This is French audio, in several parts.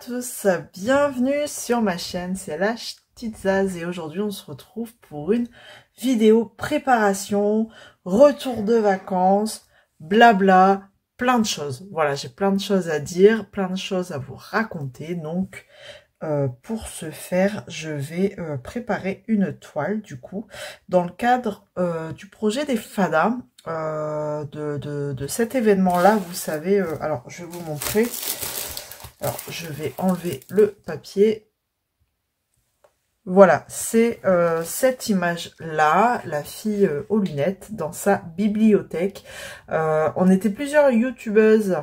tous, bienvenue sur ma chaîne, c'est la Petite Zaz et aujourd'hui on se retrouve pour une vidéo préparation, retour de vacances, blabla, plein de choses. Voilà, j'ai plein de choses à dire, plein de choses à vous raconter, donc pour ce faire, je vais préparer une toile du coup, dans le cadre du projet des Fadas, de cet événement-là, vous savez, alors je vais vous montrer. Alors, je vais enlever le papier. Voilà, c'est cette image-là, la fille aux lunettes, dans sa bibliothèque. On était plusieurs youtubeuses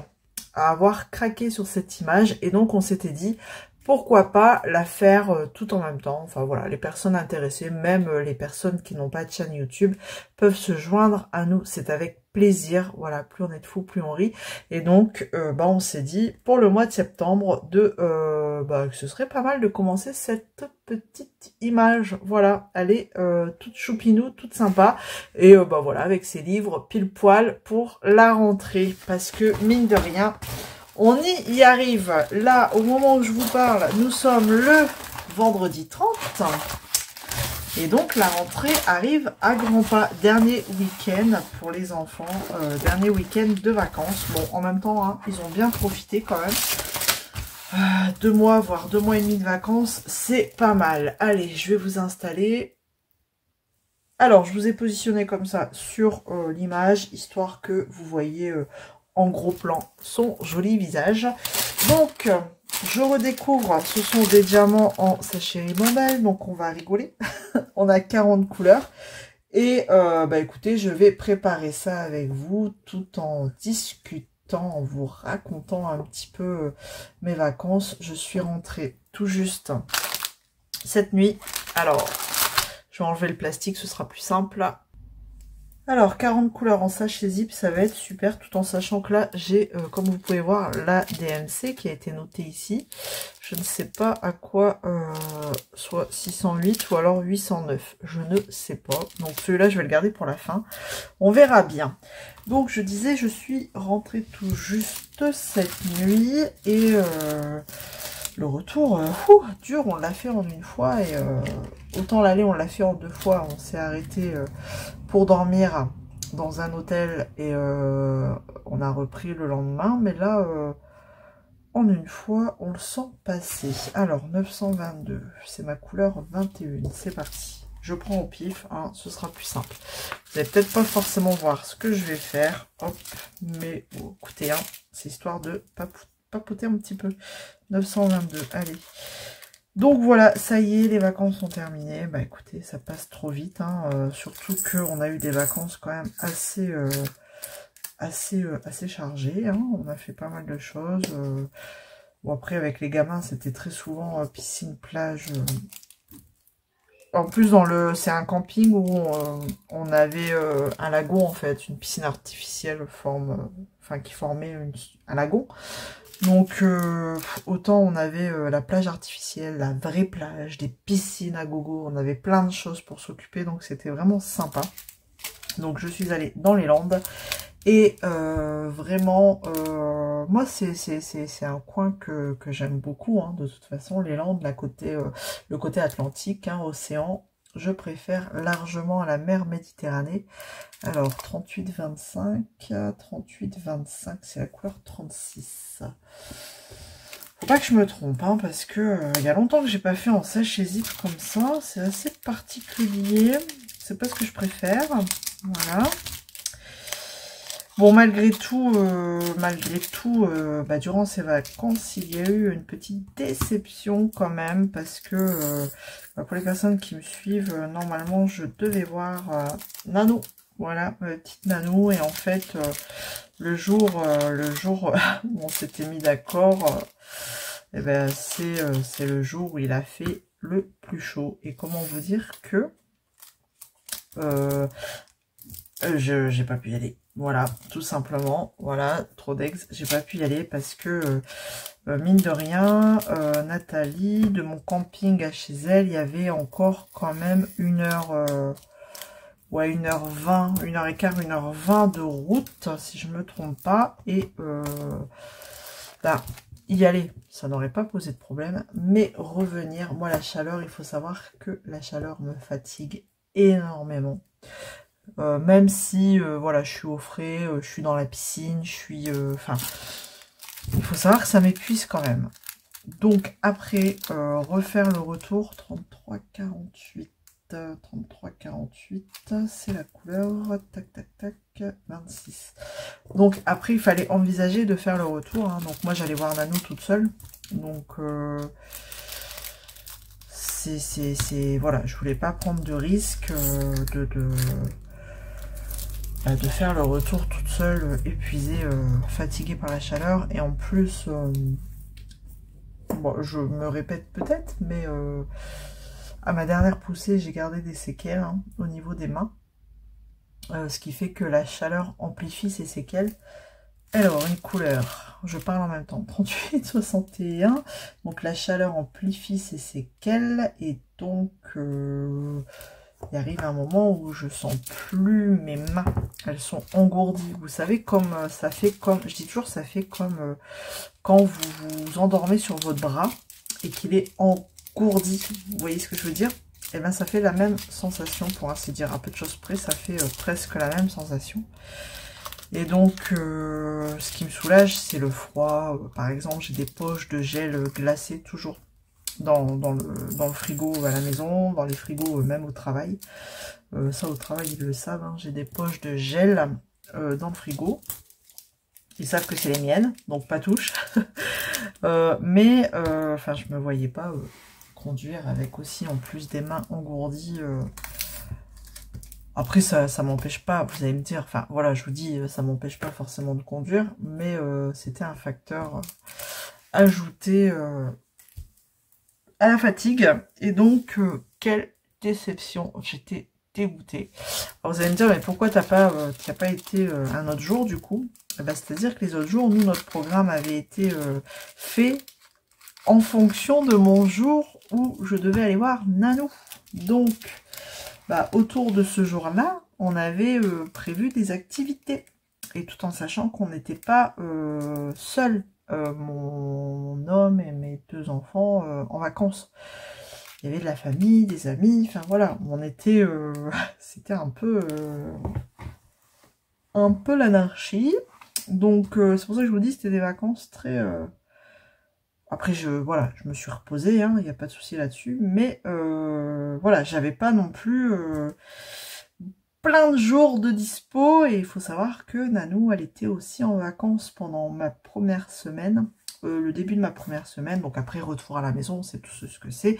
à avoir craqué sur cette image, et donc on s'était dit, pourquoi pas la faire tout en même temps. Enfin voilà, les personnes intéressées, même les personnes qui n'ont pas de chaîne YouTube, peuvent se joindre à nous. C'est avec plaisir. Voilà, plus on est de fous, plus on rit. Et donc, on s'est dit, pour le mois de septembre, que ce serait pas mal de commencer cette petite image. Voilà, elle est toute choupinou, toute sympa. Et voilà, avec ses livres pile poil pour la rentrée. Parce que, mine de rien, on y arrive. Là, au moment où je vous parle, nous sommes le vendredi 30. Et donc, la rentrée arrive à grands pas. Dernier week-end pour les enfants. Dernier week-end de vacances. Bon, en même temps, hein, ils ont bien profité quand même. 2 mois, voire 2 mois et demi de vacances, c'est pas mal. Allez, je vais vous installer. Alors, je vous ai positionné comme ça sur l'image, histoire que vous voyez en gros plan son joli visage. Donc, je redécouvre, ce sont des diamants en sachet Rimmel, donc on va rigoler. On a 40 couleurs. Et écoutez, je vais préparer ça avec vous tout en discutant, en vous racontant un petit peu mes vacances. Je suis rentrée tout juste cette nuit. Alors, je vais enlever le plastique, ce sera plus simple. Alors, 40 couleurs en sachet zip, ça va être super, tout en sachant que là, j'ai, comme vous pouvez voir, la DMC qui a été notée ici. Je ne sais pas à quoi, soit 608 ou alors 809, je ne sais pas. Donc, celui-là, je vais le garder pour la fin. On verra bien. Donc, je disais, je suis rentrée tout juste cette nuit et... le retour, dur, on l'a fait en une fois et autant l'aller, on l'a fait en 2 fois. On s'est arrêté pour dormir dans un hôtel et on a repris le lendemain. Mais là, en une fois, on le sent passer. Alors, 922, c'est ma couleur 21. C'est parti. Je prends au pif, hein, ce sera plus simple. Vous n'allez peut-être pas forcément voir ce que je vais faire. Hop, mais écoutez, hein, c'est histoire de papoter un petit peu. 922, allez. Donc voilà, ça y est, les vacances sont terminées. Bah écoutez, ça passe trop vite, hein, surtout qu'on a eu des vacances quand même assez chargées, hein. On a fait pas mal de choses. Bon après, avec les gamins, c'était très souvent piscine, plage. En plus, c'est un camping où on avait un lagon en fait, une piscine artificielle qui formait un lagon. Donc, autant on avait la plage artificielle, la vraie plage, des piscines à gogo, on avait plein de choses pour s'occuper, donc c'était vraiment sympa. Donc, je suis allée dans les Landes, et vraiment, moi, c'est un coin que j'aime beaucoup, hein, de toute façon, les Landes, le côté atlantique, hein, océan. Je préfère largement à la mer Méditerranée. Alors, 38-25, 38-25, c'est la couleur 36. Faut pas que je me trompe, hein, parce que il y a longtemps que j'ai pas fait en sachet zip comme ça. C'est assez particulier. C'est pas ce que je préfère. Voilà. Bon, malgré tout, durant ces vacances, il y a eu une petite déception quand même, parce que pour les personnes qui me suivent, normalement, je devais voir Nano. Voilà, ma petite Nano, et en fait, le jour où on s'était mis d'accord, c'est le jour où il a fait le plus chaud. Et comment vous dire que j'ai pas pu y aller. Voilà, tout simplement. Voilà, trop d'ex. J'ai pas pu y aller parce que, mine de rien, Nathalie, de mon camping à chez elle, il y avait encore quand même 1h20, 1h15, 1h20 de route, si je me trompe pas. Et là, y aller, ça n'aurait pas posé de problème. Mais revenir, moi la chaleur, il faut savoir que la chaleur me fatigue énormément. Même si, voilà, je suis au frais, je suis dans la piscine, je suis... Enfin, il faut savoir que ça m'épuise quand même. Donc après, refaire le retour, 33,48. 33,48, c'est la couleur, tac, tac, tac, 26. Donc après, il fallait envisager de faire le retour. Hein. Donc moi, j'allais voir Nanou toute seule. Donc, voilà, je voulais pas prendre de risque de faire le retour toute seule, épuisée, fatiguée par la chaleur. Et en plus, bon, je me répète peut-être, mais à ma dernière poussée, j'ai gardé des séquelles hein, au niveau des mains. Ce qui fait que la chaleur amplifie ces séquelles. Alors, une couleur, je parle en même temps, 38, 61. Donc la chaleur amplifie ces séquelles. Et donc, il arrive un moment où je sens plus mes mains. Elles sont engourdies. Vous savez, comme ça fait comme, je dis toujours, ça fait comme quand vous vous endormez sur votre bras et qu'il est engourdi. Vous voyez ce que je veux dire? Et bien ça fait la même sensation, pour ainsi dire. À peu de choses près, ça fait presque la même sensation. Et donc, ce qui me soulage, c'est le froid. Par exemple, j'ai des poches de gel glacé toujours dans le frigo à la maison, dans les frigos même au travail. Ça, au travail, ils le savent. Hein. J'ai des poches de gel dans le frigo. Ils savent que c'est les miennes, donc pas touche. Mais, enfin, je me voyais pas conduire avec aussi, en plus des mains engourdies. Après, ça m'empêche pas, vous allez me dire, enfin, voilà, je vous dis, ça m'empêche pas forcément de conduire, mais c'était un facteur ajouté à la fatigue. Et donc, quelle déception, j'étais dégoûtée. Alors, vous allez me dire, mais pourquoi t'as pas été un autre jour, du coup? Eh ben, c'est-à-dire que les autres jours, nous, notre programme avait été fait en fonction de mon jour où je devais aller voir Nanou. Donc, bah, autour de ce jour-là, on avait prévu des activités. Et tout en sachant qu'on n'était pas seuls, mon homme et mes 2 enfants, en vacances. Il y avait de la famille, des amis, enfin voilà, on était... c'était un peu l'anarchie. Donc, c'est pour ça que je vous dis, c'était des vacances très... Après, voilà, je me suis reposée, hein, il n'y a pas de souci là-dessus. Mais voilà, j'avais pas non plus plein de jours de dispo. Et il faut savoir que Nanou, elle était aussi en vacances pendant ma première semaine. Le début de ma première semaine. Donc après, retour à la maison, c'est tout ce que c'est.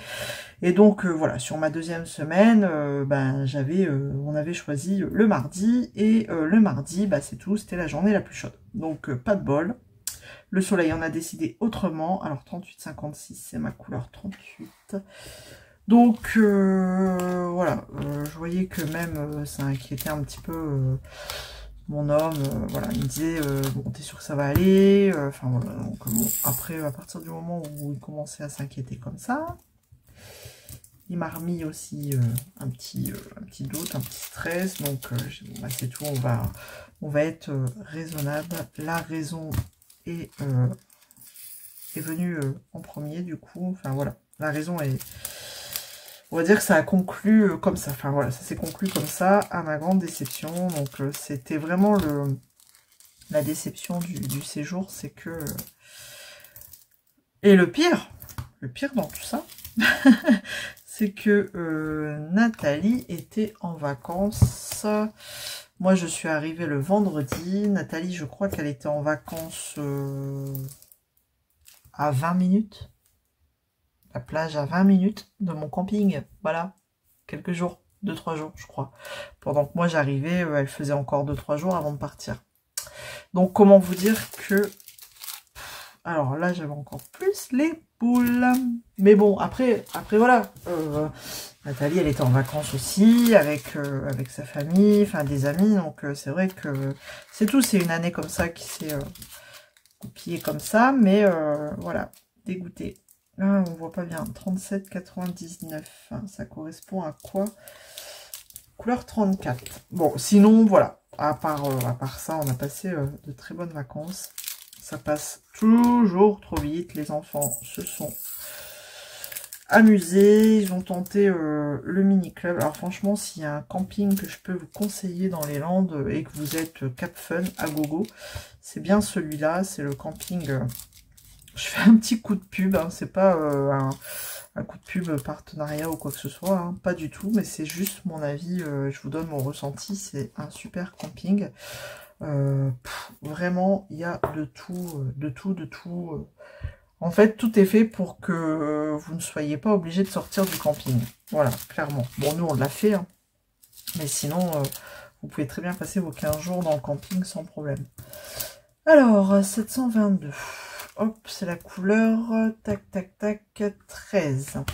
Et donc, voilà, sur ma deuxième semaine, ben, on avait choisi le mardi. Et le mardi, bah, c'est tout, c'était la journée la plus chaude. Donc, pas de bol. Le soleil en a décidé autrement. Alors 38,56, c'est ma couleur 38. Donc voilà, je voyais que même ça inquiétait un petit peu mon homme. Voilà, il me disait bon, t'es sûr que ça va aller? Enfin voilà, donc bon, après à partir du moment où il commençait à s'inquiéter comme ça, il m'a remis aussi un petit doute, un petit stress. Donc bah, c'est tout, on va être raisonnable. La raison est venu en premier, du coup. Enfin voilà, la raison est... On va dire que ça a conclu comme ça. Enfin voilà, ça s'est conclu comme ça, à ma grande déception. Donc c'était vraiment la déception du séjour, c'est que... Et le pire dans tout ça, c'est que Nathalie était en vacances. Moi, je suis arrivée le vendredi. Nathalie, je crois qu'elle était en vacances à 20 minutes. La plage à 20 minutes de mon camping. Voilà. Quelques jours. 2-3 jours, je crois. Pendant que moi, j'arrivais, elle faisait encore 2-3 jours avant de partir. Donc, comment vous dire que... Alors là, j'avais encore plus les boules. Mais bon, après voilà. Nathalie, elle était en vacances aussi, avec sa famille, enfin des amis. Donc, c'est vrai que c'est tout. C'est une année comme ça qui s'est coupillée comme ça. Mais voilà, dégoûtée. Ah, on voit pas bien. 37,99. Hein, ça correspond à quoi? Couleur 34. Bon, sinon, voilà. À part ça, on a passé de très bonnes vacances. Ça passe toujours trop vite. Les enfants se sont amusés. Ils ont tenté le mini-club. Alors franchement, s'il y a un camping que je peux vous conseiller dans les Landes et que vous êtes Cap Fun à gogo, c'est bien celui-là. C'est le camping... je fais un petit coup de pub. Hein, c'est pas un coup de pub partenariat ou quoi que ce soit. Hein, pas du tout. Mais c'est juste mon avis. Je vous donne mon ressenti. C'est un super camping. Vraiment, il y a de tout, de tout. En fait, tout est fait pour que vous ne soyez pas obligé de sortir du camping. Voilà, clairement. Bon, nous, on l'a fait, hein, mais sinon, vous pouvez très bien passer vos 15 jours dans le camping sans problème. Alors, 722. Hop, c'est la couleur, tac, tac, tac, 13.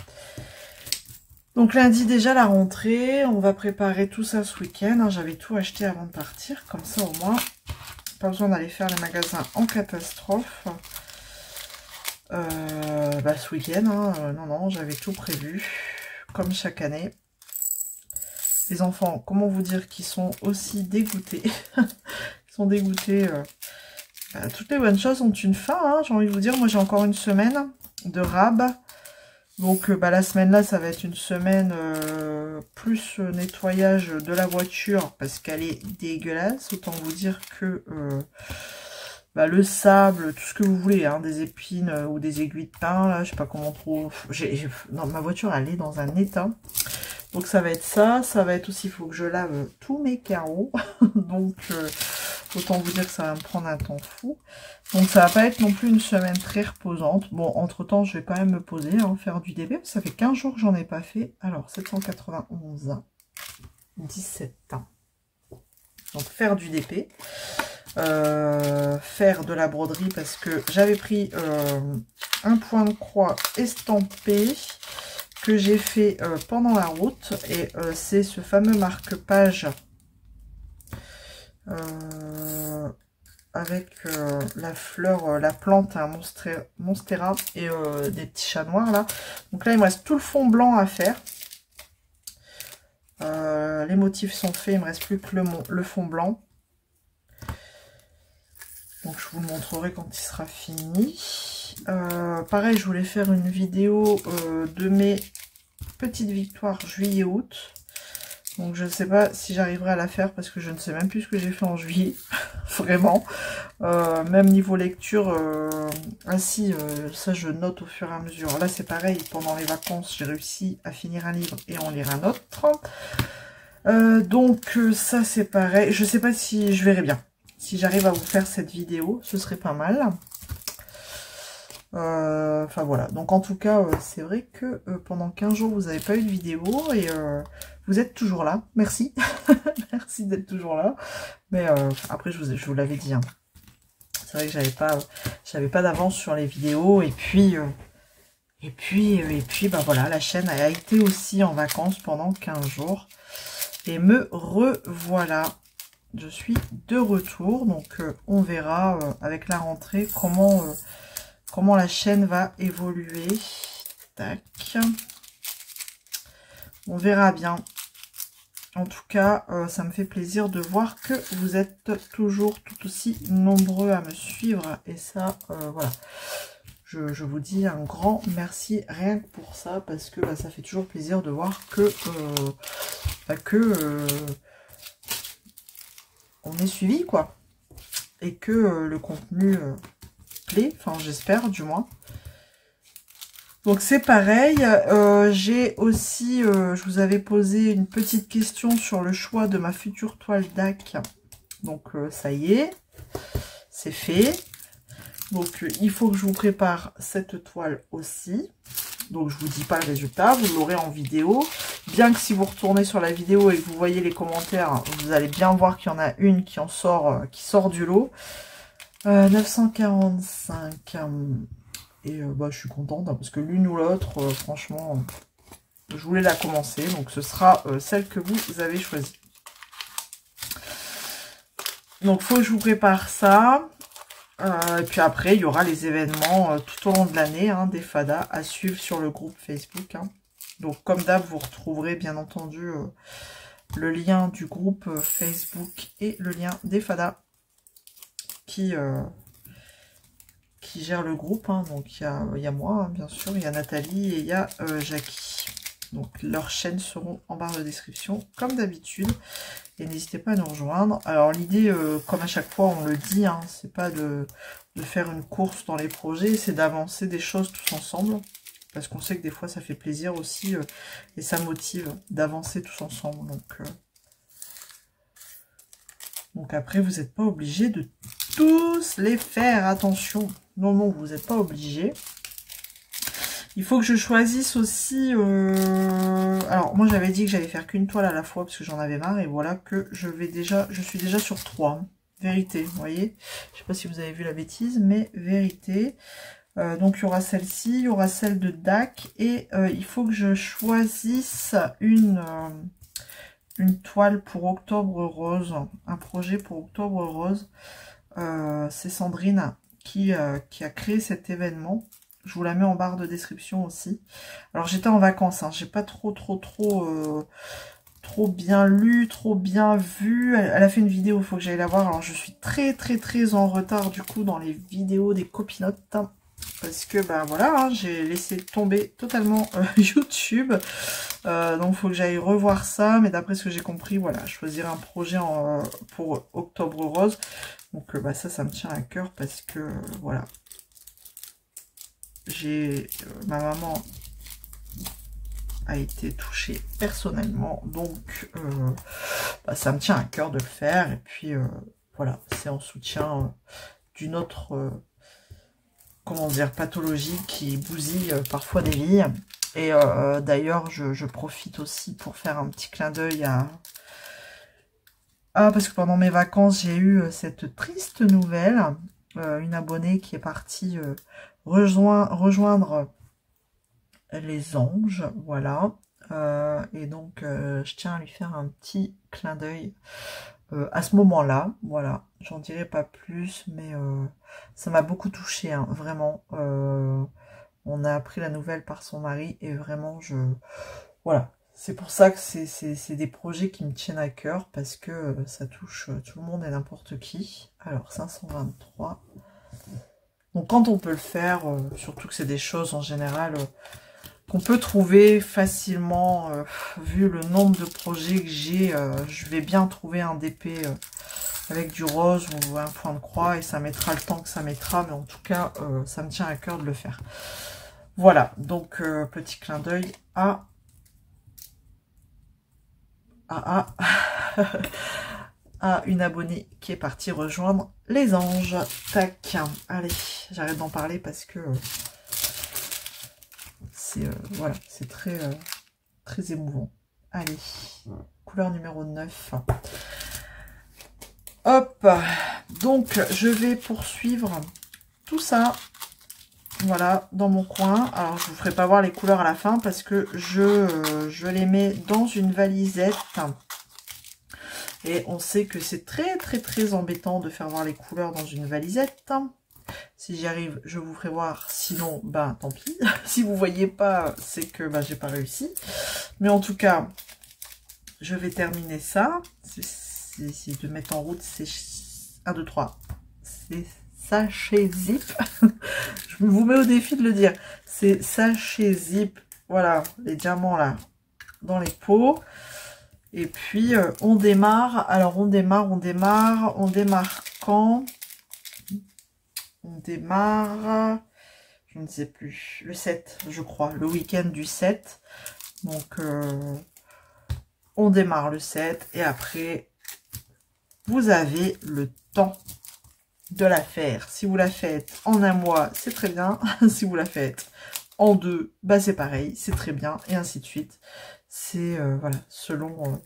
Donc lundi déjà la rentrée, on va préparer tout ça ce week-end. Hein, j'avais tout acheté avant de partir, comme ça au moins, pas besoin d'aller faire les magasins en catastrophe. Ce week-end, hein, non, j'avais tout prévu, comme chaque année. Les enfants, comment vous dire qu'ils sont aussi dégoûtés. Ils sont dégoûtés. Toutes les bonnes choses ont une fin, hein, j'ai envie de vous dire. Moi, j'ai encore une semaine de rab. Donc, la semaine là, ça va être une semaine plus nettoyage de la voiture parce qu'elle est dégueulasse. Autant vous dire que... le sable, tout ce que vous voulez, hein, des épines ou des aiguilles de pin, là, je sais pas comment trop... Non, ma voiture, elle est dans un état. Donc ça va être ça. Ça va être aussi, il faut que je lave tous mes carreaux. Donc, autant vous dire que ça va me prendre un temps fou. Donc ça va pas être non plus une semaine très reposante. Bon, entre-temps, je vais quand même me poser, hein, faire du DP. Ça fait 15 jours que j'en ai pas fait. Alors, 791, 17 ans. Donc faire du DP. Faire de la broderie parce que j'avais pris un point de croix estampé que j'ai fait pendant la route et c'est ce fameux marque-page avec la fleur, la plante, un monstera et des petits chats noirs là. Donc là il me reste tout le fond blanc à faire. Les motifs sont faits, il me reste plus que le fond blanc. Donc je vous le montrerai quand il sera fini. Pareil, je voulais faire une vidéo de mes petites victoires juillet-août. Donc je ne sais pas si j'arriverai à la faire parce que je ne sais même plus ce que j'ai fait en juillet. Vraiment. Même niveau lecture. Ça je note au fur et à mesure. Là c'est pareil, pendant les vacances j'ai réussi à finir un livre et en lire un autre. Donc ça c'est pareil. Je ne sais pas si je verrai bien. Si j'arrive à vous faire cette vidéo, ce serait pas mal. Enfin voilà. Donc en tout cas, c'est vrai que pendant 15 jours, vous n'avez pas eu de vidéo et vous êtes toujours là. Merci. Merci d'être toujours là. Mais après, je vous l'avais dit. Hein. C'est vrai que j'avais pas d'avance sur les vidéos. Et puis, voilà, la chaîne a été aussi en vacances pendant 15 jours. Et me revoilà. Je suis de retour, donc on verra avec la rentrée comment la chaîne va évoluer. Tac. On verra bien. En tout cas, ça me fait plaisir de voir que vous êtes toujours tout aussi nombreux à me suivre. Et ça, voilà. Je vous dis un grand merci rien que pour ça, parce que ça fait toujours plaisir de voir que... on est suivi quoi et que le contenu plaît, enfin j'espère du moins. Donc c'est pareil, j'ai aussi je vous avais posé une petite question sur le choix de ma future toile DAC. Donc ça y est, c'est fait. Donc il faut que je vous prépare cette toile aussi. Donc je vous dis pas le résultat, vous l'aurez en vidéo. Bien que si vous retournez sur la vidéo et que vous voyez les commentaires, vous allez bien voir qu'il y en a une qui sort du lot. 945. Et je suis contente hein, parce que l'une ou l'autre, franchement, je voulais la commencer. Donc ce sera celle que vous avez choisie. Donc il faut que je vous prépare ça. Et puis après, il y aura les événements tout au long de l'année, hein, des FADA à suivre sur le groupe Facebook. Hein. Donc comme d'hab, vous retrouverez bien entendu le lien du groupe Facebook et le lien des FADA qui qui gère le groupe. Hein. Donc il y a moi, hein, bien sûr, il y a Nathalie et il y a Jackie. Donc leurs chaînes seront en barre de description, comme d'habitude. Et n'hésitez pas à nous rejoindre. Alors l'idée, comme à chaque fois on le dit, hein, c'est pas de faire une course dans les projets, c'est d'avancer des choses tous ensemble. Parce qu'on sait que des fois ça fait plaisir aussi et ça motive d'avancer tous ensemble. Donc après, vous n'êtes pas obligé de tous les faire. Attention, non, non, vous n'êtes pas obligé. Il faut que je choisisse aussi... Alors, moi, j'avais dit que j'allais faire qu'une toile à la fois parce que j'en avais marre. Et voilà que je suis déjà sur 3. Vérité, vous voyez. Je sais pas si vous avez vu la bêtise, mais vérité. Donc, il y aura celle-ci, il y aura celle de DAC. Et il faut que je choisisse une toile pour Octobre Rose. Un projet pour Octobre Rose. C'est Sandrine qui a créé cet événement. Je vous la mets en barre de description aussi. Alors j'étais en vacances, hein, j'ai pas trop bien lu, trop bien vu. Elle a fait une vidéo, il faut que j'aille la voir. Alors je suis très en retard du coup dans les vidéos des copinotes. Hein, parce que ben voilà, hein, j'ai laissé tomber totalement YouTube. Donc il faut que j'aille revoir ça. Mais d'après ce que j'ai compris, voilà, je choisirai un projet pour Octobre Rose. Donc bah, ça me tient à cœur parce que voilà. Ma maman a été touchée personnellement, donc bah, ça me tient à cœur de le faire. Et puis voilà, c'est en soutien d'une autre comment dire, pathologie qui bousille parfois des vies. Et d'ailleurs, je profite aussi pour faire un petit clin d'œil à... Ah, parce que pendant mes vacances, j'ai eu cette triste nouvelle. Une abonnée qui est partie rejoindre les anges, voilà. Et donc, je tiens à lui faire un petit clin d'œil à ce moment-là, voilà. J'en dirai pas plus, mais ça m'a beaucoup touchée, hein, vraiment. On a appris la nouvelle par son mari et vraiment, voilà. C'est pour ça que c'est des projets qui me tiennent à cœur parce que ça touche tout le monde et n'importe qui. Alors, 523... Donc quand on peut le faire, surtout que c'est des choses en général qu'on peut trouver facilement, vu le nombre de projets que j'ai, je vais bien trouver un DP avec du rose ou un point de croix et ça mettra le temps que ça mettra, mais en tout cas ça me tient à cœur de le faire. Voilà, donc petit clin d'œil à une abonnée qui est partie rejoindre les anges. Tac. Allez, j'arrête d'en parler parce que c'est voilà, c'est très émouvant. Allez, couleur numéro 9. Hop. Donc, je vais poursuivre tout ça. Voilà, dans mon coin. Alors, je vous ferai pas voir les couleurs à la fin parce que je les mets dans une valisette. Et on sait que c'est très embêtant de faire voir les couleurs dans une valisette. Si j'y arrive, je vous ferai voir. Sinon, ben tant pis. Si vous voyez pas, c'est que ben, j'ai pas réussi. Mais en tout cas, je vais terminer ça. C'est de mettre en route ces 1, 2, 3. C'est sachet zip. Je vous mets au défi de le dire. C'est sachet zip. Voilà, les diamants là, dans les pots. Et puis, on démarre. Alors, on démarre quand? On démarre, je ne sais plus, le 7, je crois, le week-end du 7. Donc, on démarre le 7. Et après, vous avez le temps de la faire. Si vous la faites en un mois, c'est très bien. Si vous la faites en 2, bah c'est pareil, c'est très bien. Et ainsi de suite. C'est, voilà, selon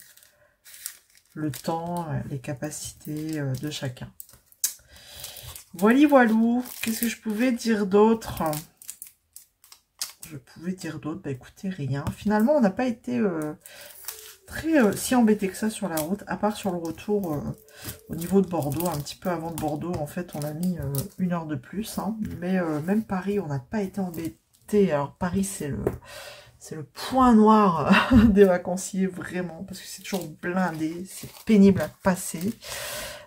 le temps, les capacités de chacun. Voilà, voilou. Qu'est-ce que je pouvais dire d'autre? Bah écoutez, rien. Finalement, on n'a pas été si embêté que ça sur la route, à part sur le retour au niveau de Bordeaux, un petit peu avant de Bordeaux. En fait, on a mis 1 heure de plus. Hein. Mais même Paris, on n'a pas été embêté. Alors, Paris, c'est le point noir des vacanciers, vraiment, parce que c'est toujours blindé, c'est pénible à passer.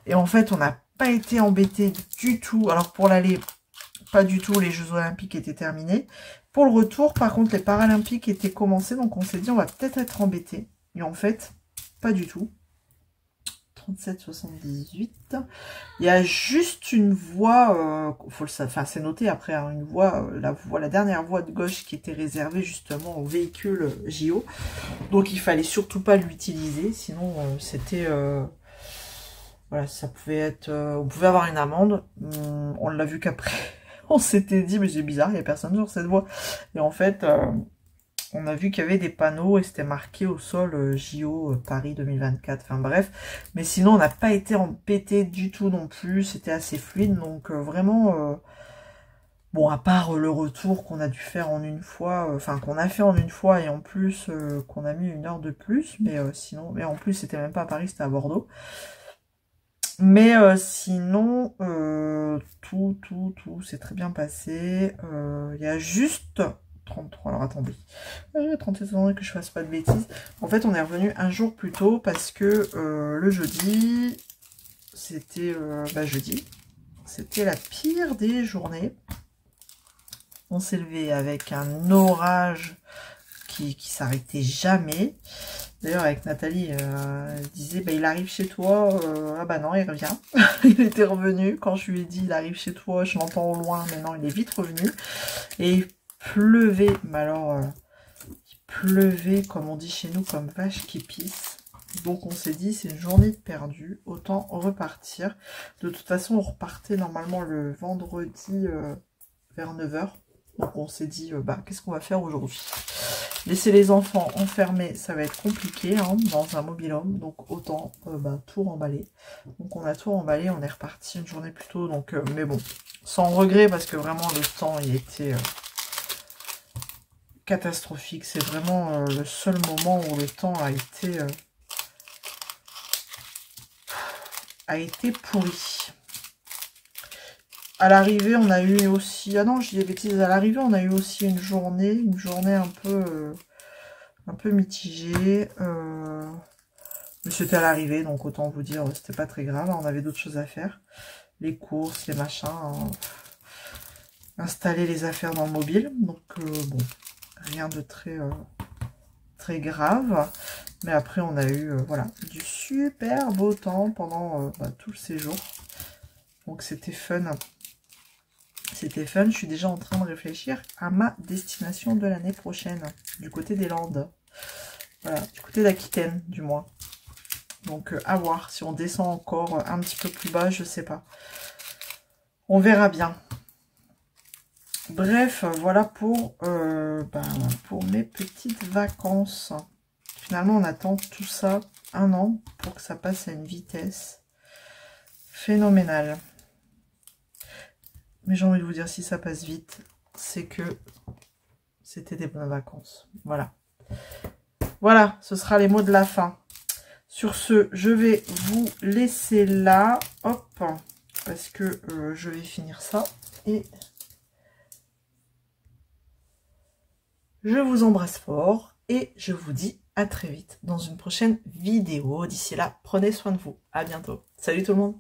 Et en fait, on n'a pas été embêté du tout. Alors, pour l'aller, pas du tout, les Jeux Olympiques étaient terminés. Pour le retour, par contre, les Paralympiques étaient commencés, donc on s'est dit on va peut-être être embêtés. Et en fait, pas du tout. 37,78. Il y a juste une voie, faut le savoir, enfin c'est noté après, hein, une voie, la dernière voie de gauche qui était réservée justement aux véhicules JO. Donc il fallait surtout pas l'utiliser, sinon c'était... voilà, ça pouvait être... on pouvait avoir une amende. On l'a vu qu'après, on s'était dit, mais c'est bizarre, il n'y a personne sur cette voie. Et en fait, on a vu qu'il y avait des panneaux et c'était marqué au sol JO Paris 2024. Enfin bref, mais sinon on n'a pas été embêté du tout non plus. C'était assez fluide, donc vraiment... bon, à part le retour qu'on a dû faire en une fois, enfin qu'on a fait en une fois et en plus qu'on a mis 1 heure de plus, mais sinon... Mais en plus, c'était même pas à Paris, c'était à Bordeaux. Mais sinon, tout s'est très bien passé. Il y a juste 33, alors attendez, 37 secondes que je fasse pas de bêtises. En fait, on est revenu un jour plus tôt parce que le jeudi, c'était jeudi, c'était la pire des journées. On s'est levé avec un orage qui s'arrêtait jamais. D'ailleurs, avec Nathalie, elle disait, bah, il arrive chez toi. Ah bah non, il revient. Il était revenu. Quand je lui ai dit, il arrive chez toi, je l'entends au loin. Mais non, il est vite revenu. Et il pleuvait. Mais alors, il pleuvait, comme on dit chez nous, comme vache qui pisse. Donc, on s'est dit, c'est une journée perdue. Autant repartir. De toute façon, on repartait normalement le vendredi vers 9 h. Donc, on s'est dit, bah, qu'est-ce qu'on va faire aujourd'hui ? Laisser les enfants enfermés, ça va être compliqué hein, dans un mobil-home, donc autant tout remballer. Donc on a tout remballé, on est reparti une journée plus tôt, donc mais bon, sans regret parce que vraiment le temps il était catastrophique. C'est vraiment le seul moment où le temps a été pourri. À l'arrivée, on a eu aussi... Ah non, je dis des bêtises. À l'arrivée, on a eu aussi une journée un peu mitigée. Mais c'était à l'arrivée, donc autant vous dire, c'était pas très grave. On avait d'autres choses à faire. Les courses, les machins. Hein. Installer les affaires dans le mobile. Donc, bon, rien de très grave. Mais après, on a eu, voilà, du super beau temps pendant tout le séjour. Donc, c'était fun. C'était fun, je suis déjà en train de réfléchir à ma destination de l'année prochaine, du côté des Landes. Voilà, du côté d'Aquitaine, du moins. Donc, à voir. Si on descend encore un petit peu plus bas, je sais pas. On verra bien. Bref, voilà pour mes petites vacances. Finalement, on attend tout ça 1 an pour que ça passe à une vitesse phénoménale. Mais j'ai envie de vous dire, si ça passe vite, c'est que c'était des bonnes vacances. Voilà. Voilà, ce sera les mots de la fin. Sur ce, je vais vous laisser là. Hop, parce que je vais finir ça. Et je vous embrasse fort. Et je vous dis à très vite dans une prochaine vidéo. D'ici là, prenez soin de vous. À bientôt. Salut tout le monde.